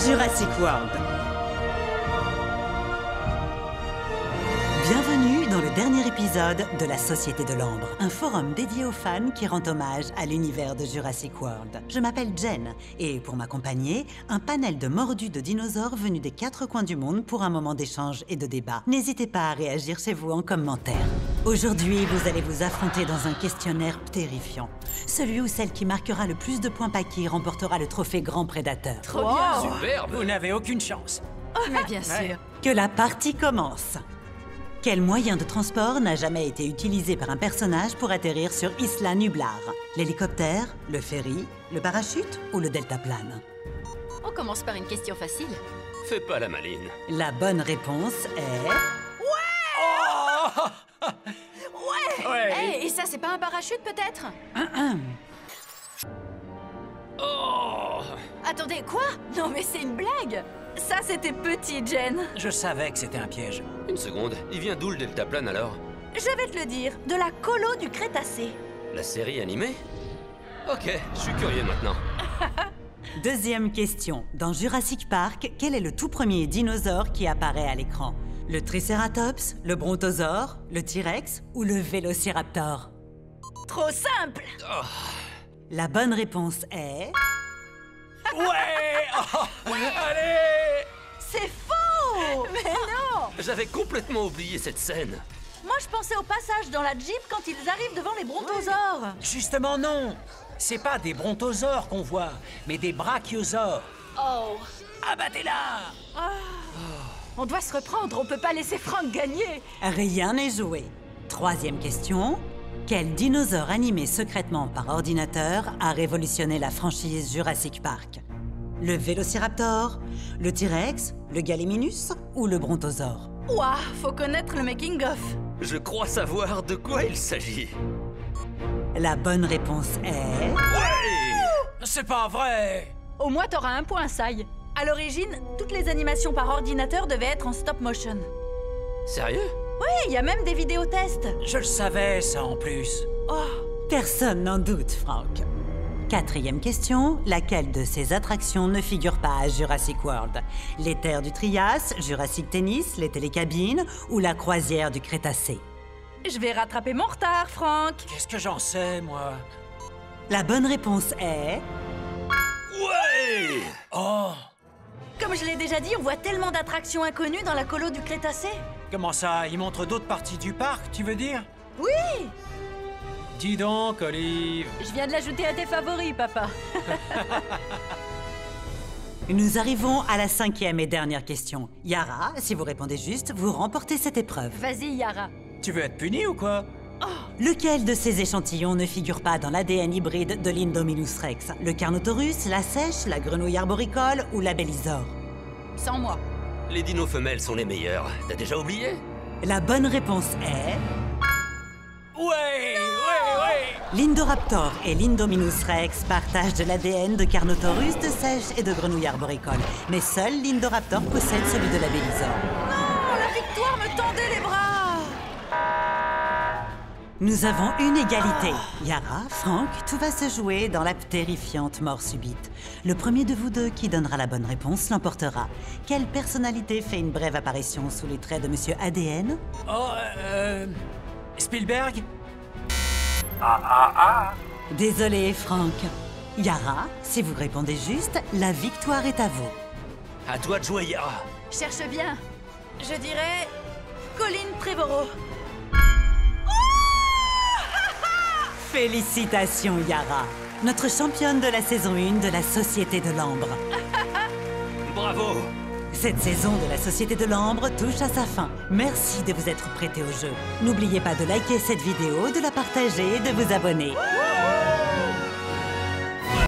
Jurassic World. Bienvenue dans le dernier épisode de la Société de l'Ambre, un forum dédié aux fans qui rend hommage à l'univers de Jurassic World. Je m'appelle Jen, et pour m'accompagner, un panel de mordus de dinosaures venus des 4 coins du monde pour un moment d'échange et de débat. N'hésitez pas à réagir chez vous en commentaire. Aujourd'hui, vous allez vous affronter dans un questionnaire terrifiant. Celui ou celle qui marquera le plus de points paquis remportera le trophée Grand Prédateur. Trop bien. Superbe. Vous n'avez aucune chance. Mais bien sûr. Que la partie commence. Quel moyen de transport n'a jamais été utilisé par un personnage pour atterrir sur Isla Nublar? L'hélicoptère, le ferry, le parachute ou le deltaplane? On commence par une question facile. Fais pas la maline. La bonne réponse est... Ouais. Hey, et ça, c'est pas un parachute, peut-être? Oh! Attendez, quoi? Non, mais c'est une blague! Ça, c'était petit, Jen. Je savais que c'était un piège. Une seconde, il vient d'où le deltaplane alors? Je vais te le dire, de la colo du Crétacé. La série animée? Ok, je suis curieux maintenant. Deuxième question. Dans Jurassic Park, quel est le tout premier dinosaure qui apparaît à l'écran? Le Triceratops, le Brontosaure, le T-Rex ou le Vélociraptor? Trop simple. La bonne réponse est... Ouais. Allez. C'est faux. Mais non! J'avais complètement oublié cette scène. Moi, je pensais au passage dans la Jeep quand ils arrivent devant les brontosaures. Justement non. C'est pas des brontosaures qu'on voit, mais des brachiosaures. Oh. Abattez-la. On doit se reprendre, on peut pas laisser Frank gagner. Rien n'est joué. Troisième question. Quel dinosaure animé secrètement par ordinateur a révolutionné la franchise Jurassic Park? Le Vélociraptor, le T-Rex, le Gallimimus ou le Brontosaure? Ouah, faut connaître le making-of. Je crois savoir de quoi il s'agit. La bonne réponse est... C'est pas vrai. Au moins, t'auras un point, Sai. À l'origine, toutes les animations par ordinateur devaient être en stop motion. Sérieux? Oui, il y a même des vidéotests. Je le savais, ça en plus. Oh. Personne n'en doute, Frank. Quatrième question. Laquelle de ces attractions ne figure pas à Jurassic World? Les terres du Trias, Jurassic Tennis, les télécabines ou la croisière du Crétacé? Je vais rattraper mon retard, Frank. Qu'est-ce que j'en sais, moi? La bonne réponse est... Ouais! Oh. Comme je l'ai déjà dit, on voit tellement d'attractions inconnues dans la colo du Crétacé. Comment ça? Ils montrent d'autres parties du parc, tu veux dire? Oui. Dis donc, Olive. Je viens de l'ajouter à tes favoris, papa. Nous arrivons à la 5e et dernière question. Yara, si vous répondez juste, vous remportez cette épreuve. Vas-y, Yara. Tu veux être puni ou quoi? Lequel de ces échantillons ne figure pas dans l'ADN hybride de l'Indominus Rex? Le Carnotaurus, la sèche, la grenouille arboricole ou la Bélisore? Sans moi. Les dinos femelles sont les meilleurs. T'as déjà oublié? La bonne réponse est... Ouais. L'Indoraptor et l'Indominus Rex partagent de l'ADN de Carnotaurus, de sèche et de grenouille arboricole. Mais seul l'Indoraptor possède celui de la Bélisore. Oh, la victoire me tendait les bras. Nous avons une égalité. Yara, Frank, tout va se jouer dans la terrifiante mort subite. Le premier de vous deux qui donnera la bonne réponse l'emportera. Quelle personnalité fait une brève apparition sous les traits de Monsieur ADN? Oh, Spielberg? Désolé, Frank. Yara, si vous répondez juste, la victoire est à vous. À toi de jouer, Yara. Cherche bien. Je dirais... Colin Trevorrow. Félicitations, Yara. Notre championne de la saison 1 de la Société de l'Ambre. Bravo! Cette saison de la Société de l'Ambre touche à sa fin. Merci de vous être prêté au jeu. N'oubliez pas de liker cette vidéo, de la partager et de vous abonner.